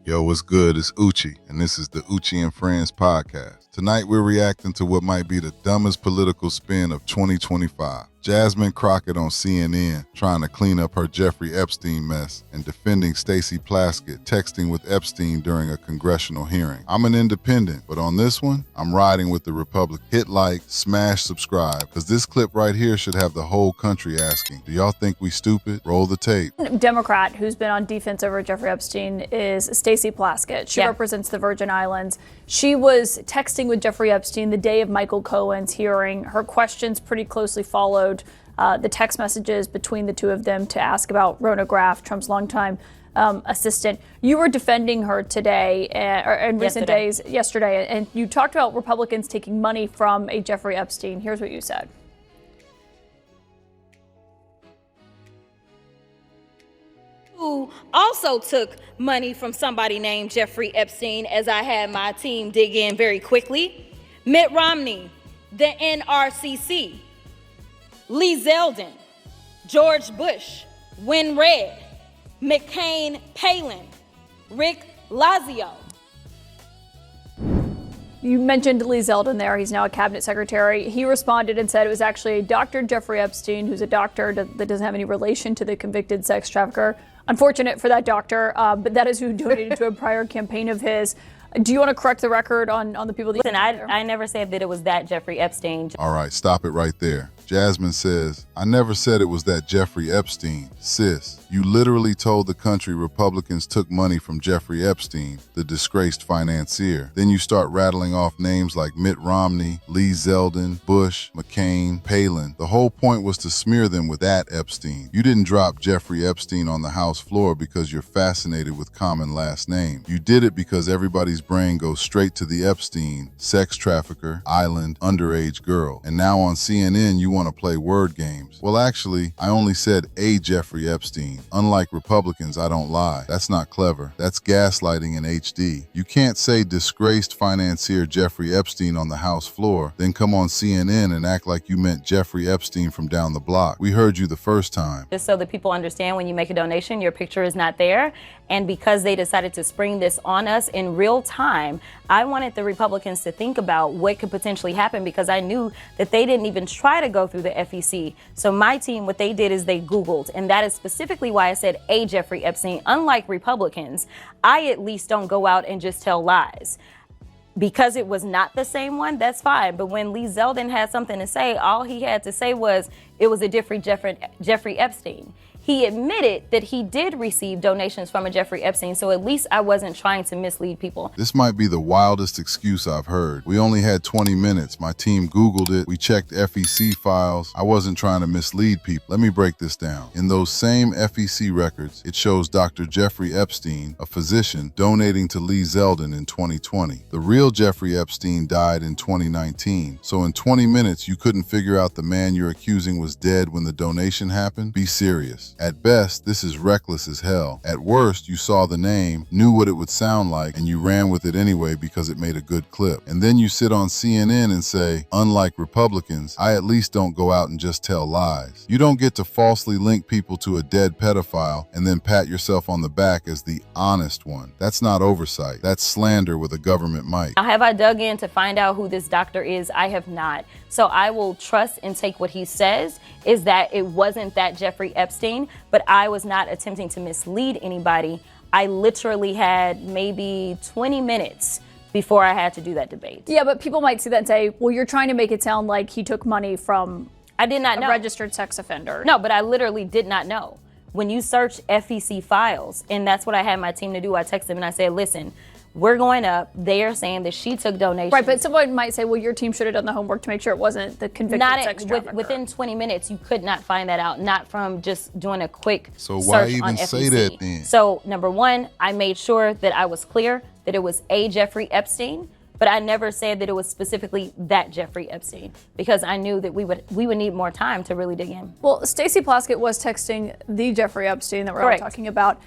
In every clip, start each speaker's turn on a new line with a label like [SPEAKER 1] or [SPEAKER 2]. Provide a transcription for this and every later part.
[SPEAKER 1] Yo, what's good? It's Oouchie, and this is the Oouchie Friends Podcast. Tonight, we're reacting to what might be the dumbest political spin of 2025. Jasmine Crockett on CNN trying to clean up her Jeffrey Epstein mess and defending Stacey Plaskett texting with Epstein during a congressional hearing. I'm an independent, but on this one, I'm riding with the Republic. Hit like, smash subscribe, because this clip right here should have the whole country asking, do y'all think we stupid? Roll the tape.
[SPEAKER 2] Democrat who's been on defense over Jeffrey Epstein is Stacey Plaskett. She represents the Virgin Islands. She was texting with Jeffrey Epstein the day of Michael Cohen's hearing. Her questions pretty closely followed the text messages between the two of them to ask about Rona Graff, Trump's longtime assistant. You were defending her today, or in recent days, yesterday, and you talked about Republicans taking money from a Jeffrey Epstein. Here's what you said.
[SPEAKER 3] Who also took money from somebody named Jeffrey Epstein, as I had my team dig in very quickly. Mitt Romney, the NRCC, Lee Zeldin, George Bush, Win Red, McCain Palin, Rick Lazio.
[SPEAKER 2] You mentioned Lee Zeldin there. He's now a cabinet secretary. He responded and said it was actually Dr. Jeffrey Epstein, who's a doctor that doesn't have any relation to the convicted sex trafficker. Unfortunate for that doctor, but that is who donated to a prior campaign of his. Do you want to correct the record on the people that
[SPEAKER 3] Listen, I never said that it was that Jeffrey Epstein.
[SPEAKER 1] All right, stop it right there. Jasmine says, I never said it was that Jeffrey Epstein. Sis, you literally told the country Republicans took money from Jeffrey Epstein, the disgraced financier. Then you start rattling off names like Mitt Romney, Lee Zeldin, Bush, McCain, Palin. The whole point was to smear them with that Epstein. You didn't drop Jeffrey Epstein on the House floor because you're fascinated with common last name. You did it because everybody's brain goes straight to the Epstein, sex trafficker, island, underage girl. And now on CNN, you want to play word games. Well, actually, I only said a Jeffrey Epstein. Unlike Republicans, I don't lie. That's not clever. That's gaslighting in HD. You can't say disgraced financier Jeffrey Epstein on the House floor, then come on CNN and act like you meant Jeffrey Epstein from down the block. We heard you the first time.
[SPEAKER 3] Just so that people understand, when you make a donation, your picture is not there. And because they decided to spring this on us in real time, I wanted the Republicans to think about what could potentially happen, because I knew that they didn't even try to go through the FEC. So my team, what they did is they Googled, and that is specifically why I said a Jeffrey Epstein. Unlike Republicans, I at least don't go out and just tell lies. Because it was not the same one, that's fine. But when Lee Zeldin had something to say, all he had to say was it was a different Jeffrey Epstein. He admitted that he did receive donations from a Jeffrey Epstein, so at least I wasn't trying to mislead people.
[SPEAKER 1] This might be the wildest excuse I've heard. We only had 20 minutes. My team Googled it. We checked FEC files. I wasn't trying to mislead people. Let me break this down. In those same FEC records, it shows Dr. Jeffrey Epstein, a physician, donating to Lee Zeldin in 2020. The real Jeffrey Epstein died in 2019. So in 20 minutes, you couldn't figure out the man you're accusing was dead when the donation happened? Be serious. At best, this is reckless as hell. At worst, you saw the name, knew what it would sound like, and you ran with it anyway because it made a good clip. And then you sit on CNN and say, unlike Republicans, I at least don't go out and just tell lies. You don't get to falsely link people to a dead pedophile and then pat yourself on the back as the honest one. That's not oversight. That's slander with a government mic.
[SPEAKER 3] Now, have I dug in to find out who this doctor is? I have not. So I will trust and take what he says, is that it wasn't that Jeffrey Epstein, but I was not attempting to mislead anybody. I literally had maybe 20 minutes before I had to do that debate.
[SPEAKER 2] Yeah, but people might see that and say, well, you're trying to make it sound like he took money from
[SPEAKER 3] I did not know.
[SPEAKER 2] A registered sex offender.
[SPEAKER 3] No, but I literally did not know. When you search FEC files, and that's what I had my team to do, I texted them and I said, listen, we're going up. They are saying that she took donations.
[SPEAKER 2] Right, but someone might say, well, your team should have done the homework to make sure it wasn't the convicted sex trafficker.
[SPEAKER 3] Within 20 minutes, you could not find that out, not from just doing a quick
[SPEAKER 1] So
[SPEAKER 3] search
[SPEAKER 1] why even
[SPEAKER 3] on
[SPEAKER 1] say
[SPEAKER 3] FEC.
[SPEAKER 1] that then?
[SPEAKER 3] So number one, I made sure that I was clear that it was a Jeffrey Epstein, but I never said that it was specifically that Jeffrey Epstein, because I knew that we would need more time to really dig in.
[SPEAKER 2] Well, Stacey Plaskett was texting the Jeffrey Epstein that we're all talking about.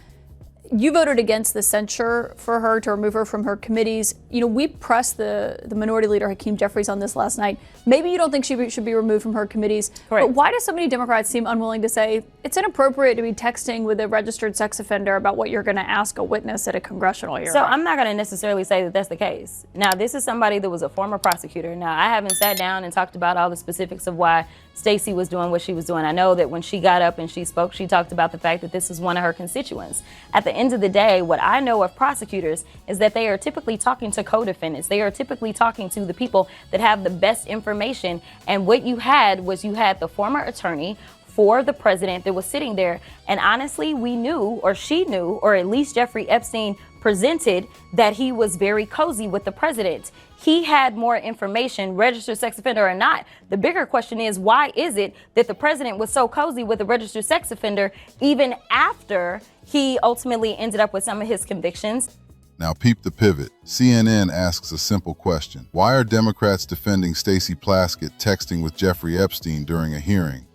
[SPEAKER 2] You voted against the censure for her to remove her from her committees. We pressed the minority leader, Hakeem Jeffries, on this last night. Maybe you don't think she should be removed from her committees.
[SPEAKER 3] Correct.
[SPEAKER 2] But why do so many Democrats seem unwilling to say it's inappropriate to be texting with a registered sex offender about what you're going to ask a witness at a congressional hearing?
[SPEAKER 3] So I'm not going to necessarily say that that's the case. Now, this is somebody that was a former prosecutor. Now, I haven't sat down and talked about all the specifics of why Stacey was doing what she was doing. I know that when she got up and she spoke, she talked about the fact that this is one of her constituents. At the end of the day, what I know of prosecutors is that they are typically talking to co-defendants. They are typically talking to the people that have the best information. And what you had was the former attorney for the president that was sitting there. And honestly, we knew, or she knew, or at least Jeffrey Epstein presented that he was very cozy with the president. He had more information, registered sex offender or not. The bigger question is, why is it that the president was so cozy with a registered sex offender even after he ultimately ended up with some of his convictions?
[SPEAKER 1] Now peep the pivot. CNN asks a simple question. Why are Democrats defending Stacey Plaskett texting with Jeffrey Epstein during a hearing?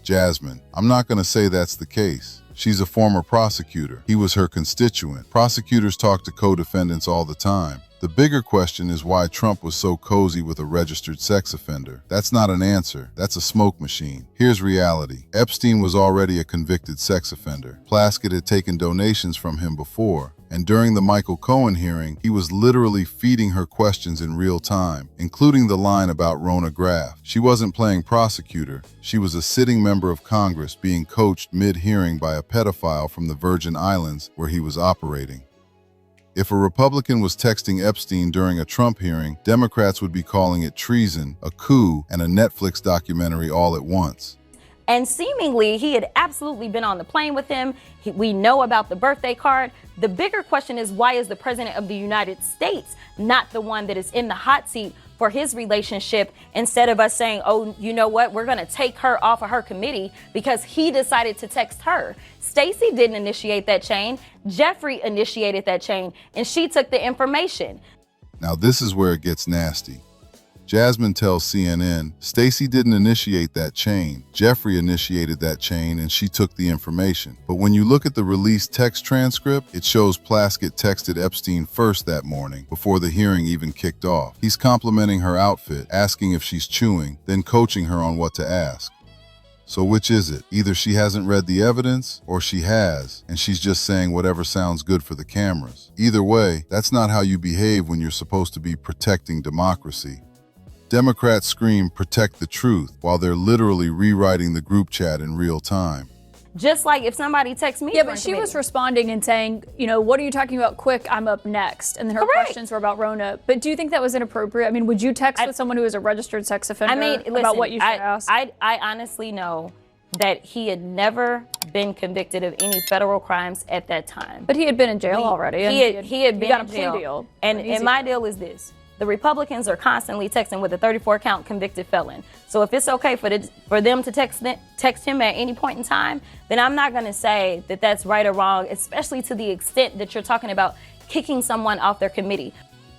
[SPEAKER 1] Jasmine, I'm not going to say that's the case. She's a former prosecutor. He was her constituent. Prosecutors talk to co-defendants all the time. The bigger question is why Trump was so cozy with a registered sex offender. That's not an answer. That's a smoke machine. Here's reality. Epstein was already a convicted sex offender. Plaskett had taken donations from him before. And during the Michael Cohen hearing, he was literally feeding her questions in real time, including the line about Rona Graff. She wasn't playing prosecutor. She was a sitting member of Congress being coached mid-hearing by a pedophile from the Virgin Islands where he was operating. If a Republican was texting Epstein during a Trump hearing, Democrats would be calling it treason, a coup, and a Netflix documentary all at once.
[SPEAKER 3] And seemingly, he had absolutely been on the plane with him. We know about the birthday card. The bigger question is, why is the president of the United States not the one that is in the hot seat for his relationship, instead of us saying, oh, you know what, we're going to take her off of her committee because he decided to text her. Stacey didn't initiate that chain. Jeffrey initiated that chain, and she took the information.
[SPEAKER 1] Now, this is where it gets nasty. Jasmine tells CNN, Stacey didn't initiate that chain. Jeffrey initiated that chain and she took the information. But when you look at the released text transcript, it shows Plaskett texted Epstein first that morning, before the hearing even kicked off. He's complimenting her outfit, asking if she's chewing, then coaching her on what to ask. So which is it? Either she hasn't read the evidence, or she has, and she's just saying whatever sounds good for the cameras. Either way, that's not how you behave when you're supposed to be protecting democracy. Democrats scream, protect the truth, while they're literally rewriting the group chat in real time.
[SPEAKER 3] Just like if somebody texts me.
[SPEAKER 2] Yeah, but she was responding and saying, what are you talking about? Quick, I'm up next. And then her questions were about Rona. But do you think that was inappropriate? I mean, would you text with someone who is a registered sex offender about what you should ask?
[SPEAKER 3] I honestly know that he had never been convicted of any federal crimes at that time.
[SPEAKER 2] But he had been in jail already.
[SPEAKER 3] He had been
[SPEAKER 2] got
[SPEAKER 3] in
[SPEAKER 2] a
[SPEAKER 3] jail.
[SPEAKER 2] plea deal.
[SPEAKER 3] And my deal is this. The Republicans are constantly texting with a 34-count convicted felon. So if it's okay for them to text him at any point in time, then I'm not going to say that that's right or wrong, especially to the extent that you're talking about kicking someone off their committee.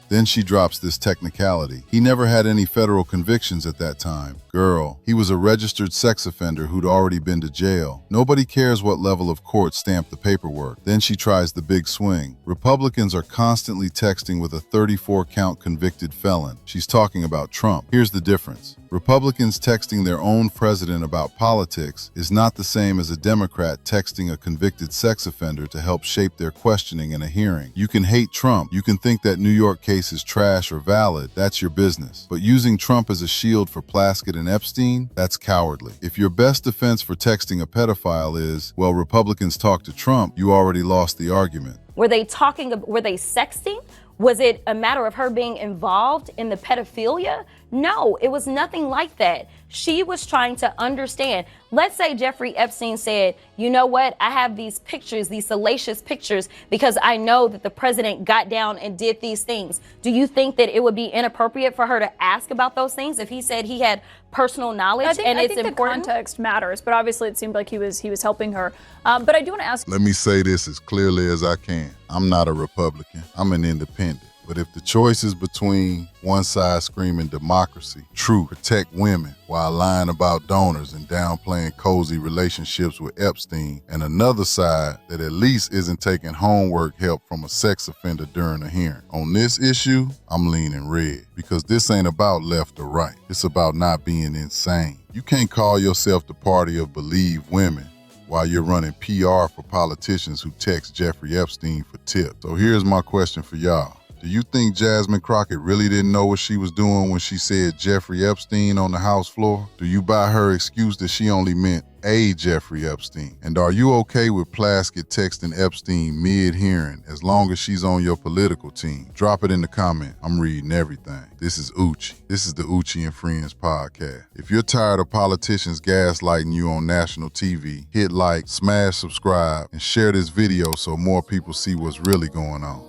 [SPEAKER 1] Then she drops this technicality. He never had any federal convictions at that time. Girl, he was a registered sex offender who'd already been to jail. Nobody cares what level of court stamped the paperwork. Then she tries the big swing. Republicans are constantly texting with a 34-count convicted felon. She's talking about Trump. Here's the difference. Republicans texting their own president about politics is not the same as a Democrat texting a convicted sex offender to help shape their questioning in a hearing. You can hate Trump. You can think that New York case is trash or valid. That's your business. But using Trump as a shield for Plaskett and Epstein, that's cowardly. If your best defense for texting a pedophile is, well, Republicans talk to Trump, you already lost the argument.
[SPEAKER 3] Were they sexting? Was it a matter of her being involved in the pedophilia? No, it was nothing like that. She was trying to understand. Let's say Jeffrey Epstein said, you know what? I have these pictures, these salacious pictures, because I know that the president got down and did these things. Do you think that it would be inappropriate for her to ask about those things if he said he had personal knowledge?
[SPEAKER 2] I think the context matters, but obviously it seemed like he was helping her. But I do want to ask.
[SPEAKER 1] Let me say this as clearly as I can. I'm not a Republican. I'm an independent. But if the choice is between one side screaming democracy, truth, protect women while lying about donors and downplaying cozy relationships with Epstein, and another side that at least isn't taking homework help from a sex offender during a hearing, on this issue, I'm leaning red. Because this ain't about left or right. It's about not being insane. You can't call yourself the party of believe women while you're running PR for politicians who text Jeffrey Epstein for tips. So here's my question for y'all. Do you think Jasmine Crockett really didn't know what she was doing when she said Jeffrey Epstein on the House floor? Do you buy her excuse that she only meant a Jeffrey Epstein? And are you okay with Plaskett texting Epstein mid-hearing as long as she's on your political team? Drop it in the comment. I'm reading everything. This is Oouchie. This is the Oouchie Friends Podcast. If you're tired of politicians gaslighting you on national TV, hit like, smash subscribe, and share this video so more people see what's really going on.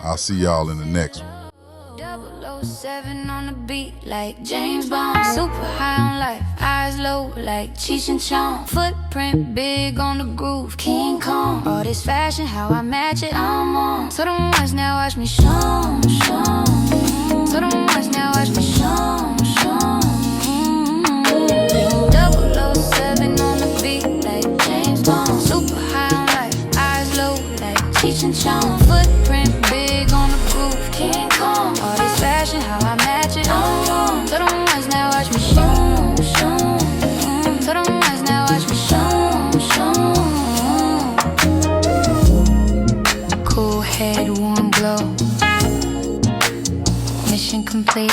[SPEAKER 1] I'll see y'all in the next one.
[SPEAKER 4] 007 on the beat like James Bond. Super high on life, eyes low like Cheech and Chong. Footprint big on the groove, King Kong. All this fashion, how I match it, I'm on. So don't watch now, watch me show. So don't watch now, watch me show. 007 on the beat like James Bond. Super high on life, eyes low like Cheech and Chong. Footprint big on the groove, King Kong. All this fashion, how I match it, oh. So don't watch now, watch me show. So don't watch now, watch me show. Cool head, warm glow. Mission complete.